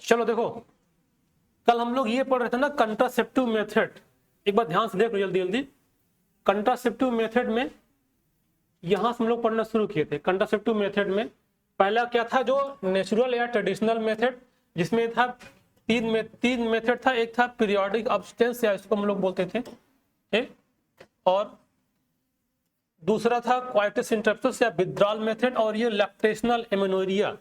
चलो देखो, कल हम लोग ये पढ़ रहे थे ना कंट्रासेप्टिव मेथड, एक बार ध्यान से देख लो जल्दी जल्दी। कंट्रासेप्टिव मेथड में यहां से हम लोग पढ़ना शुरू किए थे। कंट्रासेप्टिव मेथड में पहला क्या था, जो नेचुरल या ट्रेडिशनल मेथड, जिसमें था तीन मेथड था। एक था पीरियोडिक अब्स्टेंस या इसको हम लोग बोलते थे, और दूसरा था क्वाइटस इंटरप्टस या विथड्रॉल मेथड, और ये लैक्टेशनल एमेनोरिया।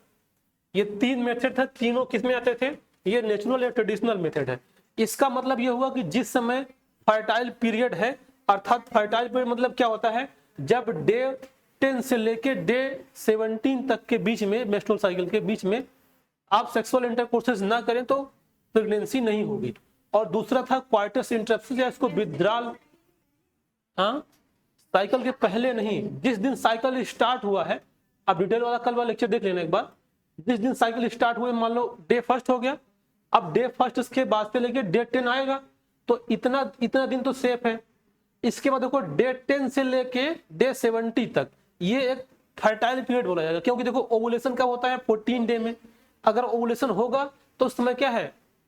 ये तीन मेथड था, तीनों किसमें आते थे, ये नेचुरल या ट्रेडिशनल मेथड है। इसका मतलब ये हुआ कि जिस समय फर्टाइल पीरियड है, अर्थात फर्टाइल पीरियड मतलब क्या होता है, जब डे 10 से लेके डे 17 तक के बीच में, मेंस्ट्रुअल साइकिल के बीच में आप सेक्सुअल इंटरकोर्सेस ना करें तो प्रेगनेंसी नहीं होगी। और दूसरा था क्वाइटस इंटरप्टस या इसको विथड्रॉल, साइकिल के पहले नहीं, जिस दिन साइकिल स्टार्ट हुआ है, अब डिटेल वाला कल वाला लेक्चर देख लेना एक बार। जिस दिन साइकिल स्टार्ट हुए, मान लो डे फर्स्ट हो गया, अब डे फर्स्ट के बाद से लेके डे 10 आएगा, तो इतना दिन तो सेफ है। इसके बाद देखो डे 10 से लेके डे 70 तक ये एक फर्टाइल पीरियड बोला जाएगा, क्योंकि देखो ओवुलेशन कब होता है, 14 डे में। अगर ओवुलेशन होगा तो उस समय क्या है,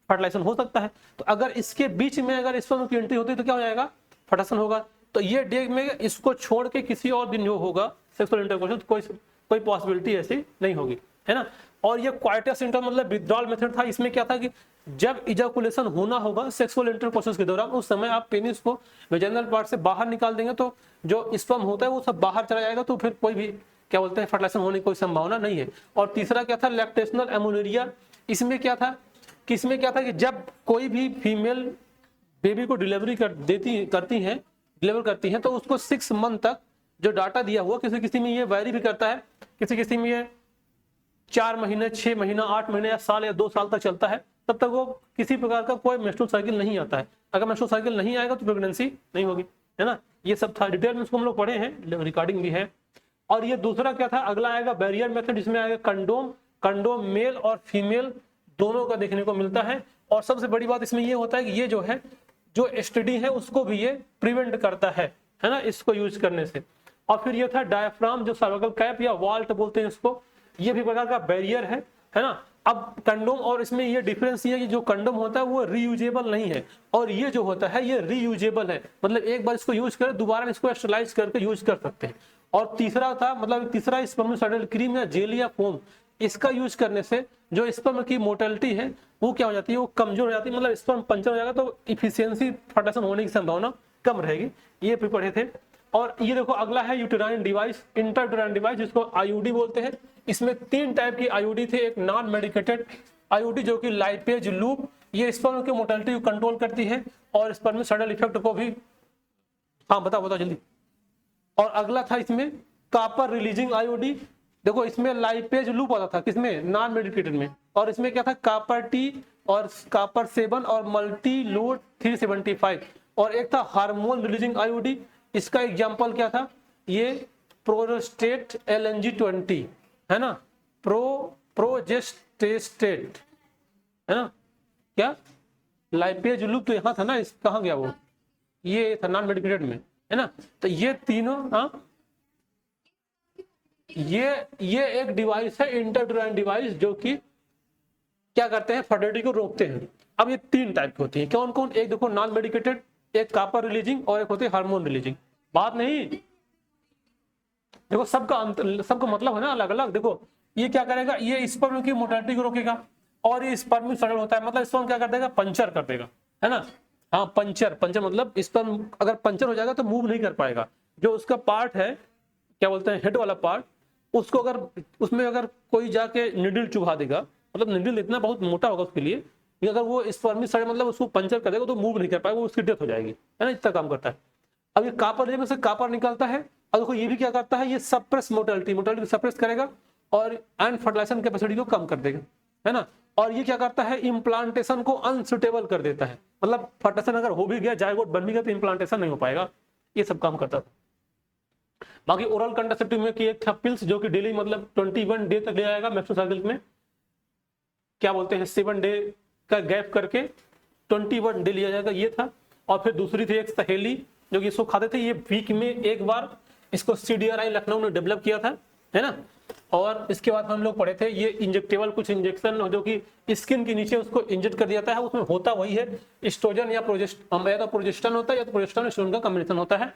फर्टिलाइजेशन हो सकता है। तो अगर इसके बीच में अगर स्पर्म की एंट्री होती है तो क्या हो जाएगा, फर्टिलाइजेशन होगा। तो ये डे में इसको छोड़ के किसी और दिन जो होगा सेक्सुअल इंटरकोर्स, कोई पॉसिबिलिटी ऐसी नहीं होगी, है ना। और ये क्वाइटस इंटर मतलब विथड्रॉल मेथड था। इसमें क्या था कि जब इजैकुलेशन होना होगा सेक्सुअल इंटरकोर्स के दौरान, उस समय आप पेनिस को वेजाइनल पार्ट से बाहर निकाल देंगे तो जो स्पर्म होता है वो सब बाहर चला जाएगा, तो फिर कोई भी क्या बोलते हैं फर्टिलाइजेशन होने की कोई संभावना नहीं है। और तीसरा क्या था, लैक्टेशनल एमोनेरिया। इसमें क्या था कि जब कोई भी फीमेल बेबी को डिलीवरी करती हैं तो उसको 6 मंथ तक जो डाटा दिया हुआ, किसी में ये वैरी भी करता है, किसी में ये 4 महीने, 6 महीना, 8 महीने या साल या 2 साल तक चलता है, तब तक वो किसी प्रकार का कोई मेंस्ट्रुअल साइकिल नहीं आता है। अगर मेंस्ट्रुअल साइकिल नहीं आएगा तो प्रेगनेंसी नहीं होगी, है ना। ये सब था, डिटेल में इसको हम लोग पढ़े हैं, रिकॉर्डिंग भी है। और ये दूसरा क्या था, अगला आएगा बैरियर मेथड, जिसमें आएगा कंडोम मेल और फीमेल दोनों का देखने को मिलता है। और सबसे बड़ी बात इसमें ये होता है कि ये जो है, जो एसटीडी है उसको भी ये प्रिवेंट करता है ना, इसको यूज करने से। और फिर ये था डायफ्राम, जो सर्वाइकल कैप या वॉल्ट बोलते हैं इसको, ये भी प्रकार का बैरियर है ना। अब कंडोम और इसमें ये डिफरेंस ये है कि जो कंडोम होता है वो रीयूजेबल नहीं है, और ये जो होता है ये रीयूजेबल है, मतलब एक बार इसको यूज करें दोबारा इसको स्टरलाइज करके यूज कर सकते हैं। और तीसरा था, मतलब तीसरा स्पर्मिसाइडल क्रीम या जेल या फोम, इसका यूज करने से जो स्पर्म की मोर्टेलिटी है वो क्या हो जाती है, वो कमजोर हो जाती है, मतलब स्पर्म पंचर हो जाएगा तो इफिशियंसी फर्टिलाइजेशन होने की संभावना कम रहेगी। ये भी पढ़े थे। और ये देखो अगला है यूटेराइन डिवाइस, इंट्रायूटेराइन डिवाइस, जिसको आईयूडी बोलते हैं। इसमें 3 टाइप की आईयूडी थे। एक नॉन मेडिकेटेड आईयूडी जो कि लाइपेज लूप, ये स्पर्म की मोर्टेलिटी को कंट्रोल करती है और स्पर्मिसाइडल इफेक्ट को भी, हाँ बताओ जल्दी। और अगला था इसमें कॉपर रिलीजिंग आईयूडी। देखो इसमें लाइपेज लूप आता था, किसमें, नॉन मेडिकेटेड में। और इसमें क्या था, कॉपर टी और कॉपर 7 और मल्टी लोड 375। और एक था हार्मोन रिलीजिंग आईयूडी, इसका एग्जांपल क्या था, ये प्रोजेस्टेट LNG-20 है ना, प्रोजेस्टेट है ना। क्या लाइपेज लूप तो यहाँ था ना, इस कहाँ गया वो, ये था नॉन मेडिकेटेड में, है ना। तो ये तीनों, हाँ ये एक डिवाइस है, इंट्रायूटेराइन डिवाइस, जो कि क्या करते हैं, फर्टिलिटी को रोकते हैं। अब ये 3 टाइप की होती है, कौन कौन, एक देखो नॉन मेडिकेटेड, एक कॉपर रिलीजिंग और एक होती है हार्मोन रिलीजिंग। बात नहीं, देखो सबका मतलब है ना अलग अलग। देखो ये क्या करेगा, ये स्पर्म की मोर्टेलिटी को रोकेगा, और ये स्पर्मिसाइडल होता है, मतलब स्पर्म क्या कर देगा, पंचर कर देगा, है ना। हाँ पंचर मतलब स्पर्म अगर पंचर हो जाएगा तो मूव नहीं कर पाएगा। जो उसका पार्ट है, क्या बोलते हैं, हेड वाला पार्ट, उसको अगर उसमें अगर कोई जाके निडल चुभा देगा, मतलब निडल इतना बहुत मोटा होगा उसके लिए कि अगर वो स्पर्मिसाइड मतलब उसको पंचर कर देगा तो मूव नहीं कर पाएगा, वो उसकी डेथ हो जाएगी, है ना। इतना काम करता है। अब ये कॉपर में से कॉपर निकलता है, और देखो ये भी क्या करता है, ये सप्रेस मोर्टेलिटी सप्रेस करेगा और एंड फर्टिलाइजेशन कैपेसिटी को कम कर देगा, है ना। और ये क्या करता है, इम्प्लांटेशन को अनसुटेबल कर देता है, मतलब फर्टिलाइजेशन अगर हो भी गया, जायगोट बन भी गया, तो इम्प्लांटेशन नहीं हो पाएगा। ये सब काम करता था। बाकी ओरल कंट्रासेप्टिव में कि एक था पिल्स, जो कि डेली मतलब 21 डे तक ले जाएगा मेंस्ट्रुअल साइकिल में, क्या बोलते हैं 7 डे का गैप करके 21 डे लिया जाएगा, ये था। और फिर दूसरी थी एक सहेली, जो कि इसको खाते थे, ये वीक में एक बार, इसको CDRI लखनऊ ने डेवलप किया था, है ना। और इसके बाद हम लोग पढ़े थे ये इंजेक्टेबल कुछ इंजेक्शन जो कि स्किन के नीचे उसको इंजेक्ट कर दिया जाता है, उसमें होता वही है एस्ट्रोजन या प्रोजेस्टेरोन होता है या तो प्रोजेस्टेरोन एस्ट्रोजन का कॉम्बिनेशन होता है।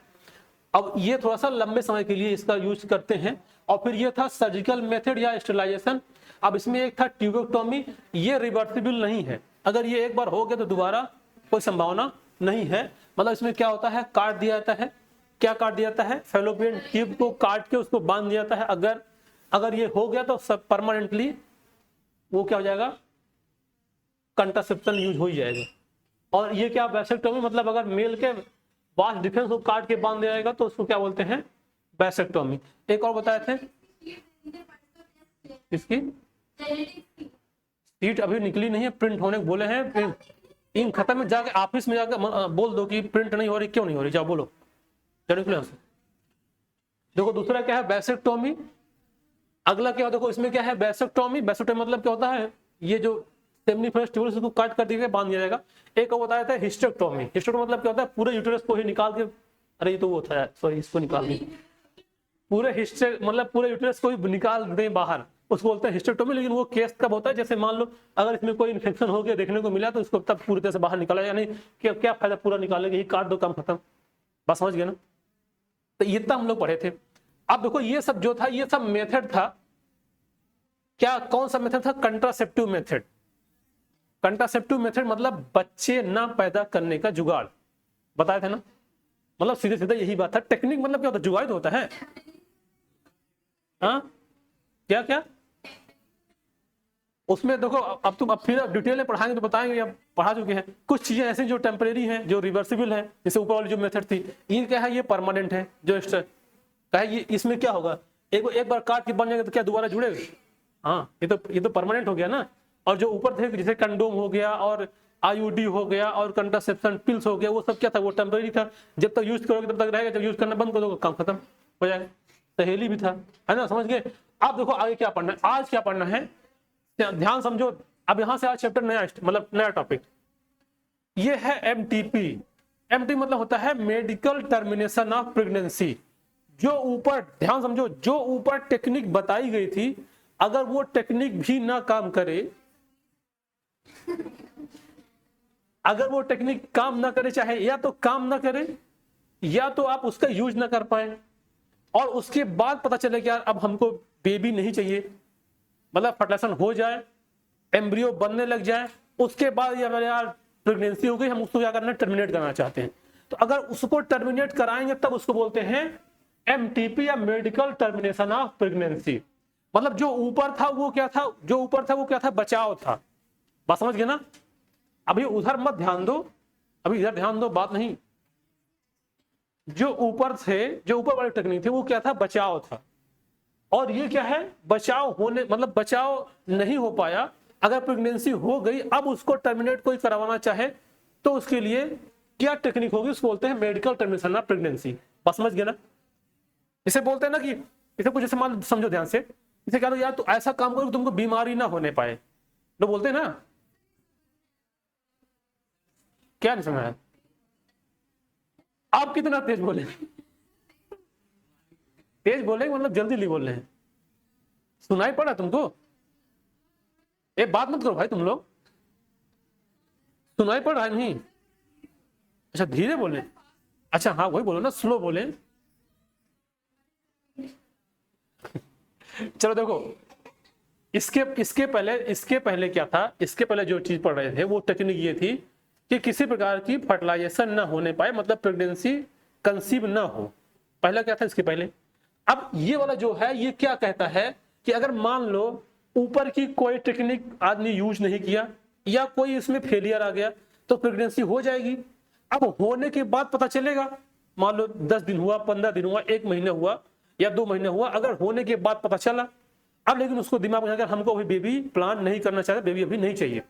अब ये थोड़ा सा लंबे समय के लिए इसका यूज करते हैं। और फिर ये था सर्जिकल मेथड या स्टेरिलाइजेशन। अब इसमें एक था ट्यूबेक्टोमी, ये रिवर्सिबल नहीं है, अगर ये एक बार हो गया तो दोबारा कोई संभावना नहीं है। मतलब इसमें क्या होता है, काट दिया जाता है, क्या काट दिया जाता है, फैलोपियन ट्यूब को काट के उसको बांध दिया जाता है। अगर ये हो गया तो सब परमानेंटली वो क्या हो जाएगा, कंट्रासेप्शन यूज हो ही जाएगा। और ये क्या वैसेक्टोमी, मतलब अगर मेल के वास्ट डिफेंस को काट के बांध दिया जाएगा तो उसको क्या बोलते हैं, वैसेक्टोमी। एक और बताए थे इसकी सीट अभी निकली नहीं है, प्रिंट होने को बोले हैं, इंक खत्म है, जाके ऑफिस में जाकर बोल दो कि प्रिंट नहीं हो रही, क्यों नहीं हो रही, जाओ बोलो, चलो निकलो यहाँ से। देखो दूसरा क्या है, वैसेक्टोमी। अगला क्या देखो इसमें क्या है, वैसेक्टोमी। वैसेक्टोमी मतलब क्या होता है, ये जो सेमिनिफरस ट्यूबुलस को काट कर दिया बांध दिया जाएगा। एक और बताया था हिस्टेक्टोमी। हिस्टेक्टोमी मतलब क्या होता है, पूरे यूटेरस को ही निकाल के, अरे ये तो वो था सॉरी, इसको निकाल दें, पूरे मतलब पूरे यूटेरस को ही निकाल दें बाहर, उसको बोलते हैं हिस्टेक्टोमी। लेकिन वो केस कब होता है, जैसे मान लो अगर इसमें कोई इन्फेक्शन हो गया देखने को मिला तो उसको तब पूरी तरह से बाहर निकाला, यानी क्या फायदा पूरा निकालेगा, ये काट दो काम खत्म, बस समझ गए ना। तो ये तब हम लोग पढ़े थे। अब देखो ये सब जो था ये सब मेथड था, क्या कौन सा मेथड था, कंट्रासेप्टिव मेथड। कंट्रासेप्टिव मेथड मतलब बच्चे ना पैदा करने का जुगाड़, बताया था ना, मतलब सीधे सीधे यही बात है। टेक्निक मतलब क्या होता है, जुगाड़ तो होता है। हाँ क्या क्या उसमें देखो, अब तुम अब फिर डिटेल में पढ़ाएंगे तो बताएंगे, अब पढ़ा चुके हैं। कुछ चीजें ऐसी जो टेम्परेरी हैं, जो रिवर्सिबल है, जैसे ऊपर वाली जो मेथड थी ये क्या है, ये परमानेंट है। जो क्या है ये, इसमें क्या होगा, एक बार काट के बन जाएगा तो क्या दोबारा जुड़ेगा, हाँ ये तो परमानेंट हो गया ना। और जो ऊपर थे जैसे कंडोम हो गया और आईयूडी हो गया और कंट्रासेप्शन पिल्स हो गया, वो सब क्या था, वो टेम्परेरी था, जब तक यूज करोगे तब तक रहेगा, जब यूज करना बंद कर दोगे काम खत्म हो जाएगा। सहेली भी था, है ना, समझ गए। अब देखो आगे क्या पढ़ना है, आज क्या पढ़ना है, ध्यान समझो। अब यहां से आज चैप्टर नया, मतलब नया टॉपिक ये है एमटीपी। एमटी मतलब होता है मेडिकल टर्मिनेशन ऑफ प्रेगनेंसी। जो ऊपर ध्यान समझो, जो ऊपर टेक्निक बताई गई थी, अगर वो टेक्निक भी ना काम करे, अगर वो टेक्निक काम ना करे, चाहे या तो काम ना करे या तो आप उसका यूज ना कर पाए, और उसके बाद पता चले कि यार अब हमको बेबी नहीं चाहिए, मतलब फर्टिलाइजेशन हो जाए, एम्ब्रियो बनने लग जाए, उसके बाद यार प्रेगनेंसी हो गई, हम उसको क्या करना, टर्मिनेट करना चाहते हैं। तो अगर उसको टर्मिनेट कराएंगे तब उसको बोलते हैं एमटीपी या मेडिकल टर्मिनेशन ऑफ प्रेगनेंसी। मतलब जो ऊपर था वो क्या था, जो ऊपर था वो क्या था, बचाव था। बात समझ गए ना। अभी उधर मत ध्यान दो, अभी इधर ध्यान दो, बात नहीं। जो ऊपर थे, जो ऊपर वाली टेक्निक थी वो क्या था, बचाव था। और ये क्या है, बचाव होने मतलब बचाव नहीं हो पाया, अगर प्रेगनेंसी हो गई, अब उसको टर्मिनेट कोई करवाना चाहे तो उसके लिए क्या टेक्निक होगी, उसको बोलते हैं मेडिकल टर्मिनेशन ऑफ प्रेगनेंसी। बस समझ गए ना। इसे बोलते हैं ना कि इसे कुछ ऐसे मान समझो ध्यान से, इसे कह दो यार तो ऐसा काम करो तुमको बीमारी ना होने पाए, तो बोलते हैं ना। क्या नहीं समझा, आप कितना तेज बोले, तेज बोले मतलब जल्दी नहीं बोल रहे हैं, सुनाई पड़ा तुमको, एक बात मत करो भाई तुम लोग, सुनाई पड़ रहा है नहीं, अच्छा धीरे बोले, अच्छा हाँ वही बोलो ना, स्लो बोले। चलो देखो, इसके पहले क्या था, इसके पहले जो चीज पढ़ रहे थे वो टेक्निक ये थी कि किसी प्रकार की फर्टिलाइजेशन ना होने पाए, मतलब प्रेगनेंसी कंसीव ना हो। पहला क्या था इसके पहले। अब ये वाला जो है ये क्या कहता है कि अगर मान लो ऊपर की कोई टेक्निक आदमी यूज नहीं किया या कोई इसमें फेलियर आ गया तो प्रेगनेंसी हो जाएगी। अब होने के बाद पता चलेगा, मान लो 10 दिन हुआ, 15 दिन हुआ, 1 महीना हुआ या 2 महीने हुआ, अगर होने के बाद पता चला, अब लेकिन उसको दिमाग में अगर हमको अभी बेबी प्लान नहीं करना चाहते, बेबी अभी नहीं चाहिए,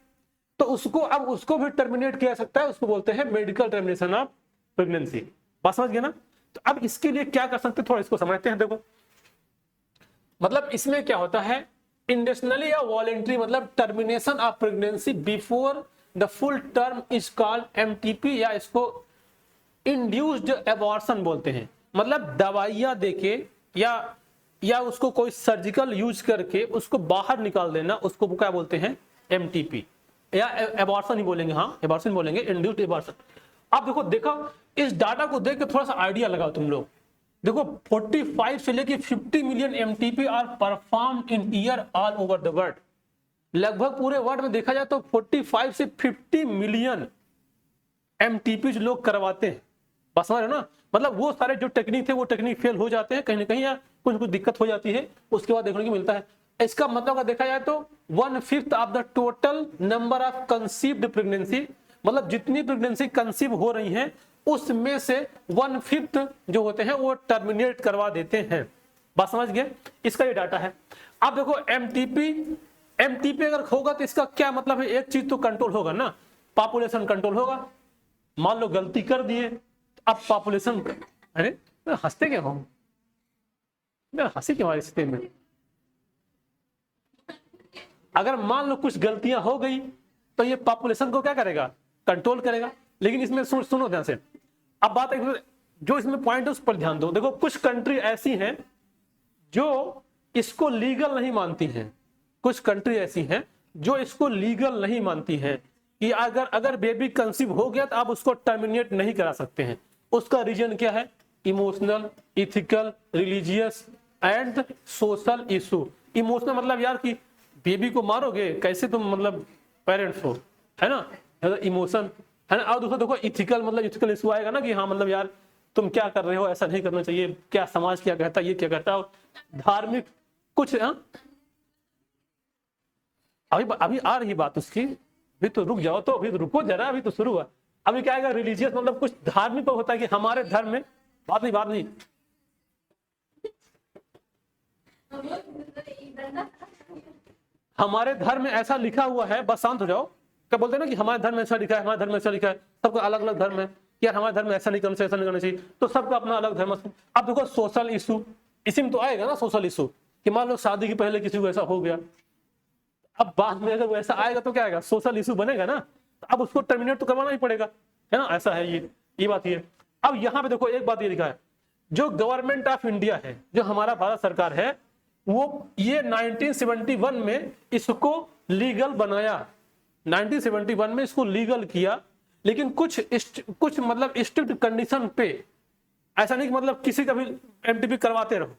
तो उसको भी टर्मिनेट किया सकता है, उसको बोलते हैं मेडिकल टर्मिनेशन ऑफ प्रेगनेंसी। बात समझ गए ना। तो अब इसके लिए क्या कर सकते हैं, थोड़ा इसको समझते हैं। देखो मतलब इसमें क्या होता है, इंटेंशनली या वॉलेंट्री, मतलब termination of pregnancy before the full term is called MTP, या इसको इंड्यूस्ड एबॉर्शन बोलते हैं। मतलब दवाइयां देके या या उसको कोई सर्जिकल यूज करके उसको बाहर निकाल देना, उसको क्या बोलते हैं, एमटीपी, या एबॉर्शन ही बोलेंगे, हाँ एबॉर्शन बोलेंगे, इंड्यूस्ड एबॉर्शन। अब देखो इस डाटा को देख के थोड़ा सा आइडिया लगाओ तुम लोग। देखो 45 से लेके 50 million MTP are perform in year all over the world. लगभग पूरे वर्ल्ड में देखा जाए तो 45 से 50 मिलियन एमटीपी लोग करवाते हैं। बस समझ रहे हो ना, मतलब वो सारे जो टेक्निक थे वो टेक्निक फेल हो जाते हैं कहीं ना कहीं, या कुछ दिक्कत हो जाती है, उसके बाद देखने को मिलता है। इसका मतलब अगर देखा जाए तो 1/5 of the total number of conceived pregnancy, मतलब जितनी प्रेगनेंसी कंसीव हो रही हैं उसमें से 1/5 जो होते हैं वो टर्मिनेट करवा देते हैं। बात समझ गए, इसका ये डाटा है। अब देखो एमटीपी अगर होगा तो इसका क्या मतलब है, एक चीज तो कंट्रोल होगा ना, पॉपुलेशन कंट्रोल होगा। मान लो गलती कर दिए, अब पॉपुलेशन, अरे हंसते क्या हो, हंसी क्यों रिश्ते में, अगर मान लो कुछ गलतियां हो गई तो ये पॉपुलेशन को क्या करेगा, कंट्रोल करेगा। लेकिन इसमें सुनो ध्यान से, अब बात जो इसमें पॉइंट है उस पर ध्यान दो। देखो कुछ कंट्री ऐसी हैं जो इसको लीगल नहीं मानती हैं, कुछ कंट्री ऐसी हैं जो इसको लीगल नहीं मानती हैं कि अगर बेबी कंसीव हो गया तो आप उसको टर्मिनेट नहीं करा सकते हैं। उसका रीजन क्या है, emotional, ethical, religious and social issue. Emotional मतलब यार कि बेबी को मारोगे कैसे तुम, मतलब पेरेंट्स हो, है ना, इमोशन है ना। और दूसरा देखो इथिकल, मतलब इथिकल इशू आएगा ना कि हाँ मतलब यार तुम क्या कर रहे हो, ऐसा नहीं करना चाहिए, क्या समाज क्या कहता है, ये क्या कहता है। और धार्मिक कुछ, अभी आ रही बात उसकी, अभी तो रुक जाओ, तो अभी तो रुको जरा, अभी तो शुरू हुआ। अभी क्या आएगा, रिलीजियस मतलब कुछ धार्मिक होता है कि हमारे धर्म में, बात नहीं हमारे धर्म में ऐसा लिखा हुआ है, बस शांत हो जाओ। क्या बोलते हैं ना कि हमारे धर्म में ऐसा लिखा है, हमारे धर्म में ऐसा लिखा है, सबका अलग अलग धर्म है, यार हमारे धर्म में ऐसा नहीं करना चाहिए, ऐसा नहीं करना चाहिए, तो सबका अपना अलग धर्म है। अब देखो सोशल इशू, इसी में तो आएगा ना सोशल इशू, कि मान लो शादी के पहले किसी को ऐसा हो गया, अब बाद में अगर वैसा आएगा तो क्या आएगा, सोशल इशू बनेगा ना, तो अब उसको टर्मिनेट तो करवाना ही पड़ेगा, है ना, ऐसा है ये बात ये। अब यहाँ पे देखो एक बात ये लिखा है, जो गवर्नमेंट ऑफ इंडिया है, जो हमारा भारत सरकार है, वो ये 1971 में इसको लीगल बनाया, 1971 में इसको लीगल किया। लेकिन कुछ मतलब स्ट्रिक्ट कंडीशन पे, ऐसा नहीं कि मतलब किसी का भी एमटीपी करवाते रहो,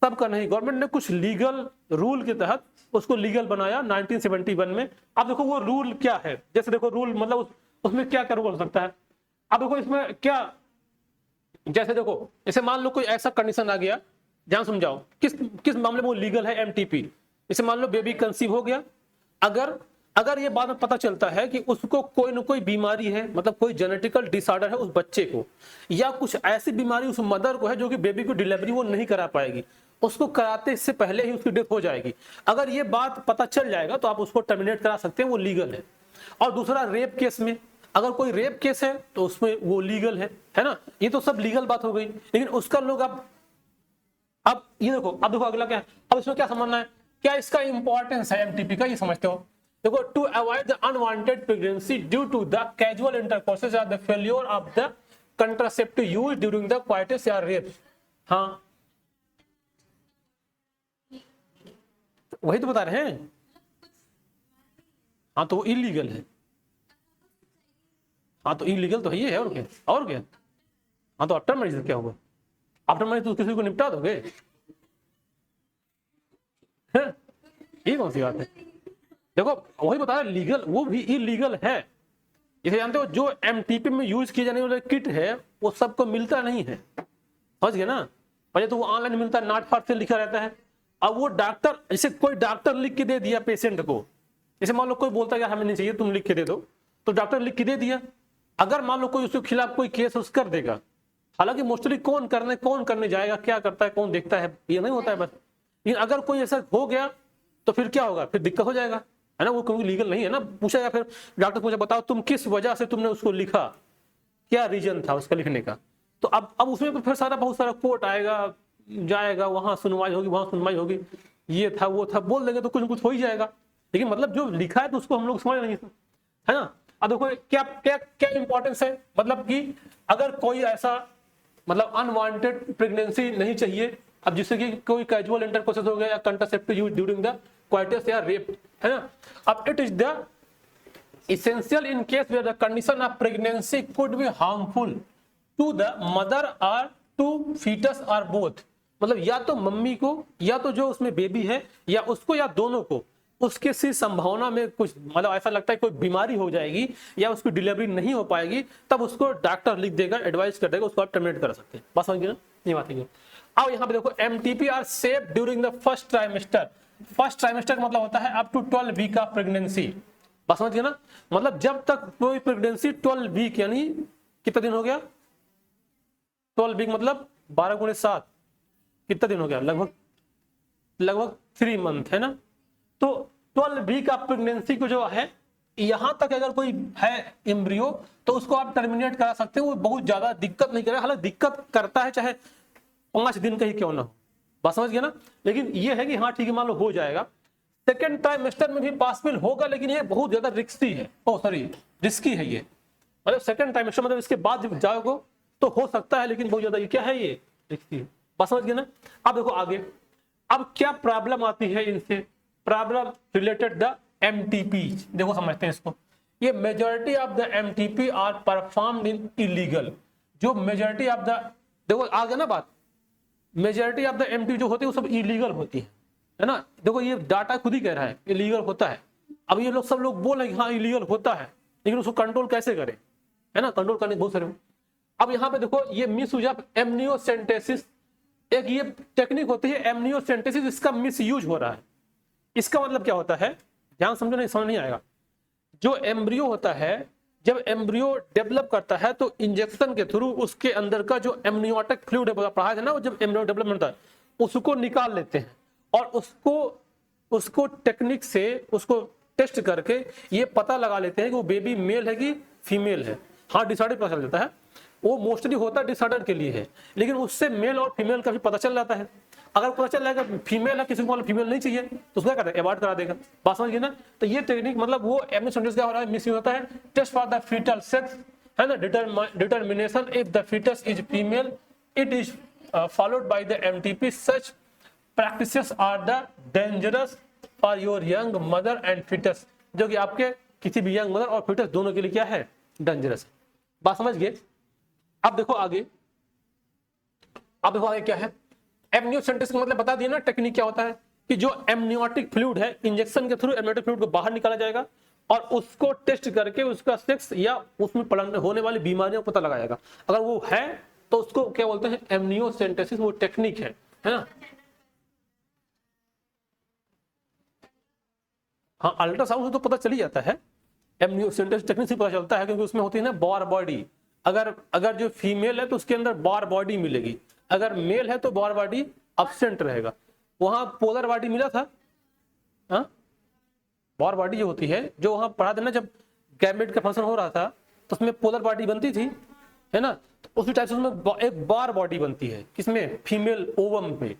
सबका नहीं, गवर्नमेंट ने कुछ लीगल रूल के तहत उसको लीगल बनाया 1971 में। अब देखो वो रूल क्या है, जैसे देखो रूल मतलब उसमें क्या रूल हो सकता है। अब देखो इसमें क्या, जैसे देखो जैसे मान लो कोई ऐसा कंडीशन आ गया, ध्यान समझाओ, किस मामले में वो लीगल है एमटीपी। जैसे मान लो बेबी कंसीव हो गया, अगर ये बाद में पता चलता है कि उसको कोई न कोई बीमारी है, मतलब कोई जेनेटिकल डिसऑर्डर है उस बच्चे को, या कुछ ऐसी बीमारी उस मदर को है जो कि बेबी को डिलीवरी वो नहीं करा पाएगी, उसको कराते से पहले ही उसकी डेथ हो जाएगी, अगर ये बात पता चल जाएगा तो आप उसको टर्मिनेट करा सकते हैं, वो लीगल है। और दूसरा रेप केस में, अगर कोई रेप केस है तो उसमें वो लीगल है ना, ये तो सब लीगल बात हो गई। लेकिन उसका लोग अब ये देखो, अब देखो अगला क्या है, अब इसमें क्या समझना है, क्या इसका इंपॉर्टेंस है एमटीपी का, ये समझते हो। देखो to avoid the unwanted pregnancy due to the casual intercourses और the failure of the contraceptive use during the coitus या रेप। हाँ वही तो बता रहे हैं, हाँ तो वो इलीगल है, हाँ तो इलीगल तो है, और क्या, हाँ तो आफ्टर मैरिज क्या होगा, आफ्टर मैरिज तो किसी को निपटा दोगे, ये कौन सी बात है। देखो वही बता रहे लीगल, वो भी इलीगल है। इसे जानते हो, जो एमटीपी में यूज किए जाने वाले किट है वो सबको मिलता नहीं है, समझ गए ना, पहले तो वो ऑनलाइन मिलता है, नाट फाट से लिखा रहता है। अब वो डॉक्टर, जैसे कोई डॉक्टर लिख के दे दिया पेशेंट को, जैसे मान लो कोई बोलता है हमें नहीं चाहिए तुम लिख के दे दो, तो डॉक्टर लिख के दे दिया, अगर मान लो कोई उसके खिलाफ कोई केस उस कर देगा, हालांकि मोस्टली कौन करने जाएगा, क्या करता है, कौन देखता है, ये नहीं होता है बस। लेकिन अगर कोई ऐसा हो गया तो फिर क्या होगा, फिर दिक्कत हो जाएगा, है ना, वो क्योंकि लीगल नहीं है ना, पूछेगा फिर डॉक्टर पूछा बताओ तुम किस वजह से तुमने उसको लिखा, क्या रीजन था उसका लिखने का। तो अब उसमें तो फिर बहुत सारा कोर्ट आएगा, जाएगा, वहां सुनवाई होगी, ये था वो था बोल देंगे तो कुछ न कुछ हो ही जाएगा। लेकिन मतलब जो लिखा है तो उसको हम लोग समझ नहीं, है ना। अब देखो क्या क्या क्या इंपॉर्टेंस है, मतलब कि अगर कोई ऐसा मतलब अनवांटेड प्रेगनेंसी नहीं चाहिए अब जिससे कि कोई कैजुअल इंटरकोर्स हो गया या contraceptive use during the coitus या रेप, है ना। अब it is the essential in case where the condition of pregnancy could be harmful to the mother or to fetus or both, मतलब या तो मम्मी को या तो जो उसमें बेबी है या उसको या दोनों को उसके सी संभावना में कुछ मतलब ऐसा लगता है कोई बीमारी हो जाएगी या उसकी डिलीवरी नहीं हो पाएगी, तब उसको डॉक्टर लिख देगा, एडवाइस कर देगा, उसको आप टर्मिनेट कर सकते हैं। बस समझ गए ना, ये बात है। अब यहाँ पे देखो MTP are safe during the first trimester. First trimester का मतलब होता है up to 12 week of pregnancy. बस समझ गए ना, मतलब जब तक कोई प्रेगनेंसी 12 वीक यानी कितना दिन हो गया, 12 वीक मतलब 12 गुणे 7 कितना दिन हो गया, लगभग 3 मंथ, है ना। तो 12 वीक ऑफ प्रेगनेंसी को जो है यहां तक अगर कोई है एम्ब्रियो तो उसको आप टर्मिनेट करा सकते हो, वो बहुत ज्यादा दिक्कत नहीं करेगा। हालांकि दिक्कत करता है चाहे 5 दिन का ही क्यों ना हो, बस समझ गया ना। लेकिन ये है कि हाँ ठीक है, मान लो हो जाएगा। सेकेंड ट्राइमेस्टर में भी पॉसिबल होगा, लेकिन ये बहुत ज्यादा रिस्की है, रिस्की है ये, मतलब सेकेंड ट्राइमेस्टर मतलब इसके बाद जब जाओगे तो हो सकता है, लेकिन बहुत ज्यादा ये क्या है, ये रिस्की है। बस समझ गए ना। अब देखो आगे, अब क्या प्रॉब्लम आती है इनसे, प्रॉब्लम रिलेटेड द एमटीपी। देखो समझते हैं इसको, ये majority of the MTP are performed in illegal. जो मेजॉरिटी ऑफ द, देखो आ गया ना बात, मेजॉरिटी ऑफ द एमटीपी जो होती है वो सब इलीगल होती है ना। देखो ये डाटा खुद ही कह रहा है इलीगल होता है। अब ये लोग सब लोग बोल रहे हैं हाँ इलीगल होता है, लेकिन उसको कंट्रोल कैसे करें, है ना, कंट्रोल करने बहुत सारे। अब यहाँ पे देखो ये मिस यूज ऑफ एमनियोसेंटेसिस, एक ये टेक्निक होती है एमनियोसेंटेसिस, इसका मिस यूज हो रहा है। इसका मतलब क्या होता है, ध्यान समझो, नहीं समझ नहीं आएगा। जो एम्ब्रियो होता है, जब एम्ब्रियो डेवलप करता है तो इंजेक्शन के थ्रू उसके अंदर का जो एमनियोटिक फ्लूइड पढ़ा है ना, वो जब एम्ब्रियो डेवलपमेंट होता है उसको निकाल लेते हैं और उसको टेक्निक से उसको टेस्ट करके ये पता लगा लेते हैं कि वो बेबी मेल है कि फीमेल है। हाँ डिसाइडेड पता चल जाता है, वो मोस्टली होता है डिसऑर्डर के लिए है, लेकिन उससे मेल और फीमेल का भी पता चल जाता है। अगर पता चल जाएगा फीमेल है, किसी को फीमेल नहीं चाहिए तो उसका क्या करता है, अवॉइड करा देगा। बात समझिए ना। तो ये टेक्निक मतलब वो एमनियोसेंटेसिस क्या हो रहा है, मिस होता है। Test for the fetal sex, है ना, determination if the fetus is female, it is followed by the MTP. Such practices are the dangerous for your young mother and fetus, जो कि आपके किसी भी यंग मदर और फीटस दोनों के लिए क्या है, डेंजरस। बात समझ गए। अब देखो आगे, क्या है एमनियोसेंटेसिस का मतलब बता दिया ना, टेक्निक क्या होता है कि जो एमनियोटिक फ्लूइड है इंजेक्शन के थ्रू एमनियोटिक फ्लूइड को बाहर निकाला जाएगा और उसको टेस्ट करके उसका सेक्स या उसमें होने वाली बीमारियों को पता लगाएगा। अगर वो है तो उसको क्या बोलते हैं, एमनियोसेंटेसिस, वो टेक्निक है ना। हाँ अल्ट्रासाउंड से तो पता चल ही जाता है, एमनियोसेंटेसिस टेक्निक से पता चलता है, क्योंकि उसमें होती है ना बार बॉडी। अगर जो फीमेल है तो उसके अंदर बार बॉडी मिलेगी, अगर मेल है तो बार बॉडी एब्सेंट रहेगा। वहां पोलर बॉडी मिला था, हाँ बार बॉडी जो होती है, जो वहां पढ़ा देना, जब गैमेट का फंक्शन हो रहा था तो उसमें पोलर बॉडी बनती थी, है ना। तो उसी टाइप से उसमें एक बार बॉडी बनती है, किसमें, फीमेल ओवम में।